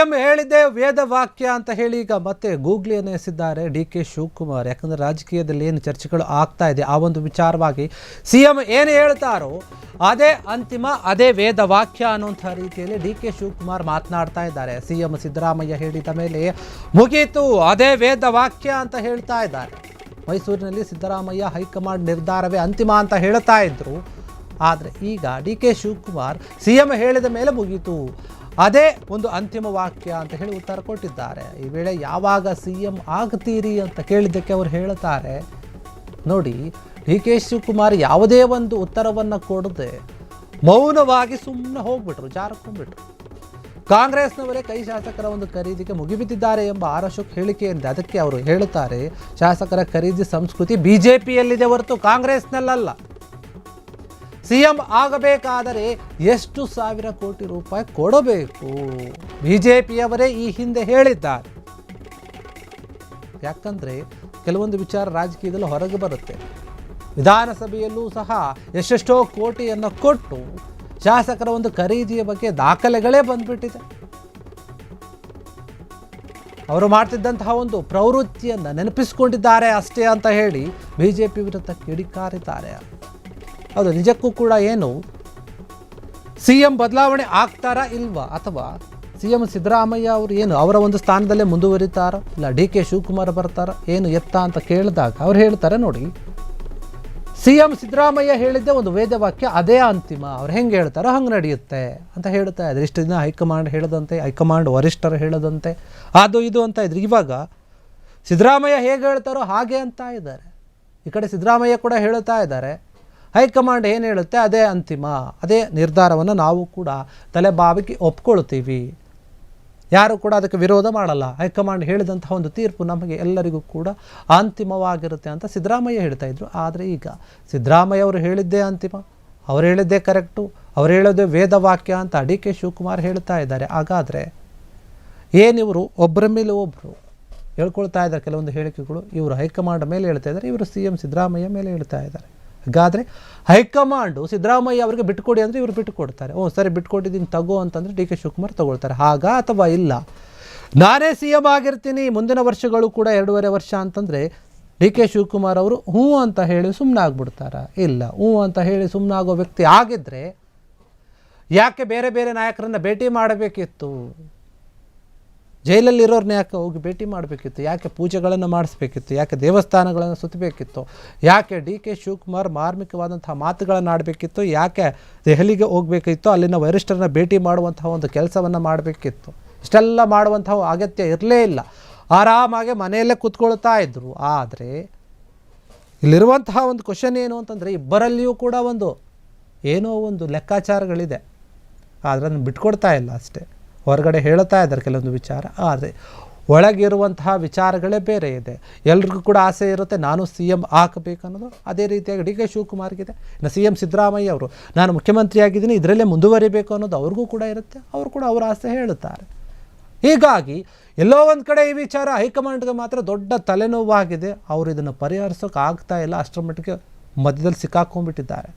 CM ಹೇಳಿದ್ದೆ ವೇದವಾಕ್ಯ ಅಂತ ಹೇಳಿ ಈಗ ಮತ್ತೆ ಗೂಗ್ಲಿಯನ್ನು ಎಸೆದಿದ್ದಾರೆ ಡಿ.ಕೆ. ಶಿವಕುಮಾರ್. ಯಾಕಂದರೆ ರಾಜಕೀಯದಲ್ಲಿ ಏನು ಚರ್ಚೆಗಳು ಆಗ್ತಾ ಇದೆ ಆ ಒಂದು ವಿಚಾರವಾಗಿ ಸಿಎಂ ಏನು ಹೇಳ್ತಾರೋ ಅದೇ ಅಂತಿಮ, ಅದೇ ವೇದವಾಕ್ಯ ಅನ್ನುವಂಥ ರೀತಿಯಲ್ಲಿ ಡಿ.ಕೆ. ಶಿವಕುಮಾರ್ ಮಾತನಾಡ್ತಾ ಇದ್ದಾರೆ. ಸಿಎಂ ಸಿದ್ದರಾಮಯ್ಯ ಹೇಳಿದ ಮೇಲೆ ಮುಗೀತು, ಅದೇ ವೇದವಾಕ್ಯ ಅಂತ ಹೇಳ್ತಾ ಇದ್ದಾರೆ. ಮೈಸೂರಿನಲ್ಲಿ ಸಿದ್ದರಾಮಯ್ಯ ಹೈಕಮಾಂಡ್ ನಿರ್ಧಾರವೇ ಅಂತಿಮ ಅಂತ ಹೇಳ್ತಾ ಇದ್ರು. ಆದರೆ ಈಗ ಡಿ.ಕೆ. ಶಿವಕುಮಾರ್ ಸಿಎಂ ಹೇಳಿದ ಮೇಲೆ ಮುಗೀತು, ಅದೇ ಒಂದು ಅಂತಿಮ ವಾಕ್ಯ ಅಂತ ಹೇಳಿ ಉತ್ತರ ಕೊಟ್ಟಿದ್ದಾರೆ. ಈ ವೇಳೆ ಯಾವಾಗ ಸಿಎಂ ಆಗ್ತೀರಿ ಅಂತ ಕೇಳಿದ್ದಕ್ಕೆ ಅವರು ಹೇಳ್ತಾರೆ ನೋಡಿ, ಡಿ.ಕೆ. ಶಿವಕುಮಾರ್ ಯಾವುದೇ ಒಂದು ಉತ್ತರವನ್ನು ಕೊಡದೆ ಮೌನವಾಗಿ ಸುಮ್ಮನೆ ಹೋಗ್ಬಿಟ್ರು, ಜಾರಕೊಂಡ್ಬಿಟ್ರು. ಕಾಂಗ್ರೆಸ್ನವರೇ ಕೈ ಶಾಸಕರ ಒಂದು ಖರೀದಿಗೆ ಮುಗಿಬಿದ್ದಿದ್ದಾರೆ ಎಂಬ ಆರೋಶಕ್ ಹೇಳಿಕೆ ಏನಿದೆ ಅದಕ್ಕೆ ಅವರು ಹೇಳುತ್ತಾರೆ, ಶಾಸಕರ ಖರೀದಿ ಸಂಸ್ಕೃತಿ ಬಿಜೆಪಿಯಲ್ಲಿದೆ ಹೊರತು ಕಾಂಗ್ರೆಸ್ನಲ್ಲ. ಸಿಎಂ ಆಗಬೇಕಾದರೆ ಎಷ್ಟು ಸಾವಿರ ಕೋಟಿ ರೂಪಾಯಿ ಕೊಡಬೇಕು, ಬಿಜೆಪಿಯವರೇ ಈ ಹಿಂದೆ ಹೇಳಿದ್ದಾರೆ. ಯಾಕಂದರೆ ಕೆಲವೊಂದು ವಿಚಾರ ರಾಜಕೀಯದಲ್ಲಿ ಹೊರಗೆ ಬರುತ್ತೆ. ವಿಧಾನಸಭೆಯಲ್ಲೂ ಸಹ ಎಷ್ಟೆಷ್ಟೋ ಕೋಟಿಯನ್ನು ಕೊಟ್ಟು ಶಾಸಕರ ಒಂದು ಖರೀದಿಯ ಬಗ್ಗೆ ದಾಖಲೆಗಳೇ ಬಂದ್ಬಿಟ್ಟಿದೆ. ಅವರು ಮಾಡ್ತಿದ್ದಂತಹ ಒಂದು ಪ್ರವೃತ್ತಿಯನ್ನು ನೆನಪಿಸಿಕೊಂಡಿದ್ದಾರೆ ಅಷ್ಟೇ ಅಂತ ಹೇಳಿ ಬಿಜೆಪಿ ವಿರುದ್ಧ ಕಿಡಿಕಾರಿದ್ದಾರೆ. ಅದು ನಿಜಕ್ಕೂ ಕೂಡ ಏನು ಸಿಎಂ ಬದಲಾವಣೆ ಆಗ್ತಾರಾ ಇಲ್ವಾ, ಅಥವಾ ಸಿಎಂ ಸಿದ್ದರಾಮಯ್ಯ ಅವರು ಏನು ಅವರ ಒಂದು ಸ್ಥಾನದಲ್ಲೇ ಮುಂದುವರಿತಾರೋ, ಇಲ್ಲ ಡಿ.ಕೆ. ಶಿವಕುಮಾರ್ ಬರ್ತಾರ ಏನು ಎತ್ತ ಅಂತ ಕೇಳಿದಾಗ ಅವ್ರು ಹೇಳ್ತಾರೆ ನೋಡಿ, ಸಿಎಂ ಸಿದ್ದರಾಮಯ್ಯ ಹೇಳಿದ್ದೆ ಒಂದು ವೇದವಾಕ್ಯ, ಅದೇ ಅಂತಿಮ, ಅವ್ರು ಹೆಂಗೆ ಹೇಳ್ತಾರೋ ಹಂಗೆ ನಡೆಯುತ್ತೆ ಅಂತ ಹೇಳ್ತಾ ಇದ್ರು. ಇಷ್ಟು ದಿನ ಹೈಕಮಾಂಡ್ ಹೇಳದಂತೆ, ಹೈಕಮಾಂಡ್ ವರಿಷ್ಠರು ಹೇಳದಂತೆ, ಅದು ಇದು ಅಂತ ಇದ್ರು. ಇವಾಗ ಸಿದ್ದರಾಮಯ್ಯ ಹೇಗೆ ಹೇಳ್ತಾರೋ ಹಾಗೆ ಅಂತ ಇದ್ದಾರೆ. ಈ ಕಡೆ ಸಿದ್ದರಾಮಯ್ಯ ಕೂಡ ಹೇಳ್ತಾ ಇದ್ದಾರೆ, ಹೈಕಮಾಂಡ್ ಏನು ಹೇಳುತ್ತೆ ಅದೇ ಅಂತಿಮ, ಅದೇ ನಿರ್ಧಾರವನ್ನು ನಾವು ಕೂಡ ತಲೆಬಾಗಿ ಒಪ್ಕೊಳ್ತೀವಿ, ಯಾರು ಕೂಡ ಅದಕ್ಕೆ ವಿರೋಧ ಮಾಡಲ್ಲ. ಹೈಕಮಾಂಡ್ ಹೇಳಿದಂತಹ ಒಂದು ತೀರ್ಪು ನಮಗೆ ಎಲ್ಲರಿಗೂ ಕೂಡ ಅಂತಿಮವಾಗಿರುತ್ತೆ ಅಂತ ಸಿದ್ದರಾಮಯ್ಯ ಹೇಳ್ತಾ ಇದ್ರು. ಆದರೆ ಈಗ ಸಿದ್ದರಾಮಯ್ಯ ಅವರು ಹೇಳಿದ್ದೇ ಅಂತಿಮ, ಅವ್ರು ಹೇಳಿದ್ದೇ ಕರೆಕ್ಟು, ಅವ್ರು ಹೇಳೋದೇ ವೇದವಾಕ್ಯ ಅಂತ ಡಿ.ಕೆ. ಶಿವಕುಮಾರ್ ಹೇಳ್ತಾ ಇದ್ದಾರೆ. ಹಾಗಾದರೆ ಏನಿವರು ಒಬ್ಬರ ಮೇಲೆ ಒಬ್ಬರು ಹೇಳ್ಕೊಳ್ತಾ ಇದ್ದಾರೆ ಕೆಲವೊಂದು ಹೇಳಿಕೆಗಳು, ಇವರು ಹೈಕಮಾಂಡ್ ಮೇಲೆ ಹೇಳ್ತಾ ಇದ್ದಾರೆ, ಇವರು ಸಿಎಂ ಸಿದ್ದರಾಮಯ್ಯ ಮೇಲೆ ಹೇಳ್ತಾ ಇದ್ದಾರೆ. ಹಾಗಾದರೆ ಹೈಕಮಾಂಡು ಸಿದ್ದರಾಮಯ್ಯ ಅವರಿಗೆ ಬಿಟ್ಟುಕೊಡಿ ಅಂದರೆ ಇವರು ಬಿಟ್ಟುಕೊಡ್ತಾರೆ. ಸರಿ ಬಿಟ್ಕೊಟ್ಟಿದ್ದೀನಿ ತಗೋ ಅಂತಂದರೆ ಡಿ.ಕೆ. ಶಿವಕುಮಾರ್ ತಗೊಳ್ತಾರೆ. ಅಥವಾ ಇಲ್ಲ ನಾನೇ ಸಿಎಂ ಆಗಿರ್ತೀನಿ ಮುಂದಿನ ವರ್ಷಗಳು ಕೂಡ 2.5 ವರ್ಷ ಅಂತಂದರೆ ಡಿ.ಕೆ. ಶಿವಕುಮಾರ್ ಅವರು ಹ್ಞೂ ಅಂತ ಹೇಳಿ ಸುಮ್ಮನೆ ಆಗ್ಬಿಡ್ತಾರೆ. ಇಲ್ಲ, ಹ್ಞೂ ಅಂತ ಹೇಳಿ ಸುಮ್ಮನೆ ಆಗೋ ವ್ಯಕ್ತಿ ಆಗಿದ್ದರೆ ಯಾಕೆ ಬೇರೆ ಬೇರೆ ನಾಯಕರನ್ನು ಭೇಟಿ ಮಾಡಬೇಕಿತ್ತು, ಜೈಲಲ್ಲಿರೋರನ್ನ ಯಾಕೆ ಹೋಗಿ ಭೇಟಿ ಮಾಡಬೇಕಿತ್ತು, ಯಾಕೆ ಪೂಜೆಗಳನ್ನು ಮಾಡಿಸ್ಬೇಕಿತ್ತು, ಯಾಕೆ ದೇವಸ್ಥಾನಗಳನ್ನು ಸುತ್ತಬೇಕಿತ್ತು, ಯಾಕೆ ಡಿ.ಕೆ. ಶಿವಕುಮಾರ್ ಮಾರ್ಮಿಕವಾದಂತಹ ಮಾತುಗಳನ್ನು ಆಡಬೇಕಿತ್ತು, ಯಾಕೆ ದೆಹಲಿಗೆ ಹೋಗಬೇಕಿತ್ತು, ಅಲ್ಲಿನ ವರಿಷ್ಠರನ್ನ ಭೇಟಿ ಮಾಡುವಂತಹ ಒಂದು ಕೆಲಸವನ್ನು ಮಾಡಬೇಕಿತ್ತು. ಇಷ್ಟೆಲ್ಲ ಮಾಡುವಂತಹ ಅಗತ್ಯ ಇರಲೇ ಇಲ್ಲ, ಆರಾಮಾಗಿ ಮನೆಯಲ್ಲೇ ಕೂತ್ಕೊಳ್ತಾ ಇದ್ದರು. ಆದರೆ ಇಲ್ಲಿರುವಂತಹ ಒಂದು ಕ್ವಶನ್ ಏನು ಅಂತಂದರೆ, ಇಬ್ಬರಲ್ಲಿಯೂ ಕೂಡ ಏನೋ ಒಂದು ಲೆಕ್ಕಾಚಾರಗಳಿದೆ, ಆದರೆ ಅದನ್ನು ಬಿಟ್ಕೊಡ್ತಾ ಇಲ್ಲ ಅಷ್ಟೇ. ಹೊರಗಡೆ ಹೇಳ್ತಾ ಇದ್ದಾರೆ ಕೆಲವೊಂದು ವಿಚಾರ, ಆದರೆ ಒಳಗಿರುವಂತಹ ವಿಚಾರಗಳೇ ಬೇರೆ ಇದೆ. ಎಲ್ರಿಗೂ ಕೂಡ ಆಸೆ ಇರುತ್ತೆ ನಾನು ಸಿಎಂ ಆಗಬೇಕು ಅನ್ನೋದು. ಅದೇ ರೀತಿಯಾಗಿ ಡಿ.ಕೆ. ಶಿವಕುಮಾರ್ಗಿದೆ, ಇನ್ನು ಸಿಎಂ ಸಿದ್ದರಾಮಯ್ಯ ಅವರು ನಾನು ಮುಖ್ಯಮಂತ್ರಿಯಾಗಿದ್ದೀನಿ ಇದರಲ್ಲೇ ಮುಂದುವರಿಬೇಕು ಅನ್ನೋದು ಅವ್ರಿಗೂ ಕೂಡ ಇರುತ್ತೆ. ಅವರು ಕೂಡ ಅವರ ಆಸೆ ಹೇಳುತ್ತಾರೆ. ಹೀಗಾಗಿ ಎಲ್ಲೋ ಒಂದು ಕಡೆ ಈ ವಿಚಾರ ಹೈಕಮಾಂಡ್ಗೆ ಮಾತ್ರ ದೊಡ್ಡ ತಲೆನೋವಾಗಿದೆ. ಅವರು ಇದನ್ನು ಪರಿಹರಿಸೋಕೆ ಆಗ್ತಾ ಇಲ್ಲ, ಅಷ್ಟರ ಮಟ್ಟಿಗೆ ಮಧ್ಯದಲ್ಲಿ ಸಿಕ್ಕಾಕೊಂಡ್ಬಿಟ್ಟಿದ್ದಾರೆ.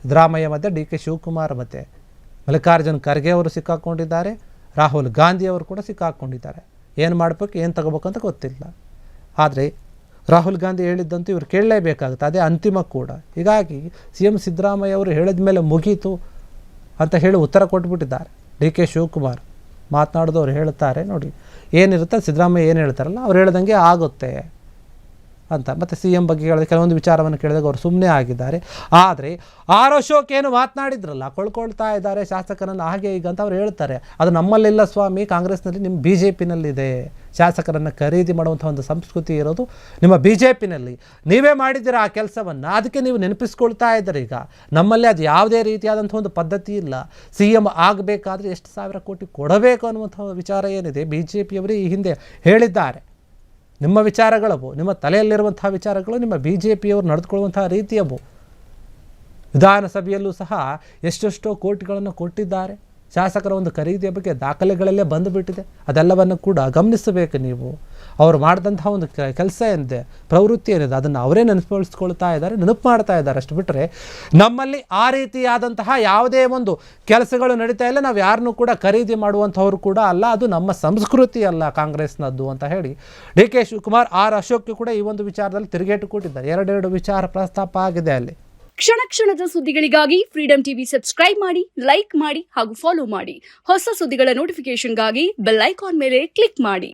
ಸಿದ್ದರಾಮಯ್ಯ ಮತ್ತು ಡಿ.ಕೆ. ಶಿವಕುಮಾರ್ ಮತ್ತು ಮಲ್ಲಿಕಾರ್ಜುನ್ ಖರ್ಗೆ ಅವರು ಸಿಕ್ಕಾಕ್ಕೊಂಡಿದ್ದಾರೆ, ರಾಹುಲ್ ಗಾಂಧಿ ಅವರು ಕೂಡ ಸಿಕ್ಕಾಕ್ಕೊಂಡಿದ್ದಾರೆ. ಏನು ಮಾಡಬೇಕು ಏನು ತಗೋಬೇಕು ಅಂತ ಗೊತ್ತಿಲ್ಲ. ಆದರೆ ರಾಹುಲ್ ಗಾಂಧಿ ಹೇಳಿದ್ದಂತೂ ಇವರು ಕೇಳಲೇಬೇಕಾಗುತ್ತೆ, ಅದೇ ಅಂತಿಮ ಕೂಡ. ಹೀಗಾಗಿ ಸಿಎಂ ಸಿದ್ದರಾಮಯ್ಯ ಅವರು ಹೇಳಿದ ಮೇಲೆ ಮುಗೀತು ಅಂತ ಹೇಳಿ ಉತ್ತರ ಕೊಟ್ಬಿಟ್ಟಿದ್ದಾರೆ. ಡಿ.ಕೆ. ಶಿವಕುಮಾರ್ ಮಾತನಾಡಿದವರು ಹೇಳ್ತಾರೆ ನೋಡಿ, ಏನಿರುತ್ತೆ ಸಿದ್ದರಾಮಯ್ಯ ಏನು ಹೇಳ್ತಾರಲ್ಲ ಅವ್ರು ಹೇಳ್ದಂಗೆ ಆಗುತ್ತೆ ಅಂತ. ಮತ್ತು ಸಿಎಂ ಬಗ್ಗೆ ಹೇಳಿದ ಕೆಲವೊಂದು ವಿಚಾರವನ್ನು ಕೇಳಿದಾಗ ಅವರು ಸುಮ್ಮನೆ ಆಗಿದ್ದಾರೆ. ಆದರೆ ಅಶೋಕ್ ಏನು ಮಾತನಾಡಿದ್ರಲ್ಲ, ಕೊಳ್ಕೊಳ್ತಾ ಇದ್ದಾರೆ ಶಾಸಕರನ್ನು ಹಾಗೆ ಈಗ ಅಂತ ಅವ್ರು ಹೇಳ್ತಾರೆ. ಅದು ನಮ್ಮಲ್ಲಿಲ್ಲ ಸ್ವಾಮಿ, ಕಾಂಗ್ರೆಸ್ನಲ್ಲಿ ನಿಮ್ಮ BJPನಲ್ಲಿದೆ. ಶಾಸಕರನ್ನು ಖರೀದಿ ಮಾಡುವಂಥ ಒಂದು ಸಂಸ್ಕೃತಿ ಇರೋದು ನಿಮ್ಮ BJPನಲ್ಲಿ. ನೀವೇ ಮಾಡಿದ್ದೀರ ಆ ಕೆಲಸವನ್ನು, ಅದಕ್ಕೆ ನೀವು ನೆನಪಿಸ್ಕೊಳ್ತಾ ಇದ್ದಾರೆ. ಈಗ ನಮ್ಮಲ್ಲಿ ಅದು ಯಾವುದೇ ರೀತಿಯಾದಂಥ ಒಂದು ಪದ್ಧತಿ ಇಲ್ಲ. ಸಿಎಂ ಆಗಬೇಕಾದ್ರೆ ಎಷ್ಟು ಸಾವಿರ ಕೋಟಿ ಕೊಡಬೇಕು ಅನ್ನುವಂಥ ವಿಚಾರ ಏನಿದೆ BJPಯವರೇ ಈ ಹಿಂದೆ ಹೇಳಿದ್ದಾರೆ. ನಿಮ್ಮ ವಿಚಾರಗಳವು, ನಿಮ್ಮ ತಲೆಯಲ್ಲಿರುವಂತಹ ವಿಚಾರಗಳು ನಿಮ್ಮ BJPಯವರು ನಡೆದುಕೊಳ್ಳುವಂತಹ ರೀತಿಯವು. ವಿಧಾನಸಭೆಯಲ್ಲೂ ಸಹ ಎಷ್ಟೆಷ್ಟೋ ಕೋಟಿಗಳನ್ನು ಕೊಟ್ಟಿದ್ದಾರೆ. ಶಾಸಕರ ಒಂದು ಖರೀದಿಯ ಬಗ್ಗೆ ದಾಖಲೆಗಳಲ್ಲೇ ಬಂದುಬಿಟ್ಟಿದೆ. ಅದೆಲ್ಲವನ್ನು ಕೂಡ ಗಮನಿಸಬೇಕು ನೀವು. ಅವರು ಮಾಡಿದಂತಹ ಒಂದು ಕೆಲಸ ಏನಿದೆ, ಪ್ರವೃತ್ತಿ ಏನಿದೆ, ಅದನ್ನು ಅವರೇ ನೆನಪಿಸ್ಕೊಳ್ತಾ ಇದ್ದಾರೆ, ನೆನಪು ಮಾಡ್ತಾ ಇದ್ದಾರೆ. ಅಷ್ಟು ಬಿಟ್ಟರೆ ನಮ್ಮಲ್ಲಿ ಆ ರೀತಿಯಾದಂತಹ ಯಾವುದೇ ಒಂದು ಕೆಲಸಗಳು ನಡೀತಾ ಇಲ್ಲ. ನಾವು ಯಾರನ್ನೂ ಕೂಡ ಖರೀದಿ ಮಾಡುವಂಥವ್ರು ಕೂಡ ಅಲ್ಲ, ಅದು ನಮ್ಮ ಸಂಸ್ಕೃತಿ ಅಲ್ಲ ಕಾಂಗ್ರೆಸ್ನದ್ದು ಅಂತ ಹೇಳಿ ಡಿ ಕೆ ಶಿವಕುಮಾರ್ ಆರ್ ಅಶೋಕ್ಗೆ ಕೂಡ ಈ ಒಂದು ವಿಚಾರದಲ್ಲಿ ತಿರುಗೇಟು ಕೊಟ್ಟಿದ್ದಾರೆ. ಎರಡೆರಡು ವಿಚಾರ ಪ್ರಸ್ತಾಪ ಆಗಿದೆ ಅಲ್ಲಿ. ಕ್ಷಣ ಕ್ಷಣದ ಸುದ್ದಿಗಳಿಗಾಗಿ ಫ್ರೀಡಂ ಟಿವಿ ಸಬ್ಸ್ಕ್ರೈಬ್ ಮಾಡಿ, ಲೈಕ್ ಮಾಡಿ ಹಾಗೂ ಫಾಲೋ ಮಾಡಿ. ಹೊಸ ಸುದ್ದಿಗಳ ನೋಟಿಫಿಕೇಶನ್ಗಾಗಿ ಬೆಲ್ ಐಕಾನ್ ಮೇಲೆ ಕ್ಲಿಕ್ ಮಾಡಿ.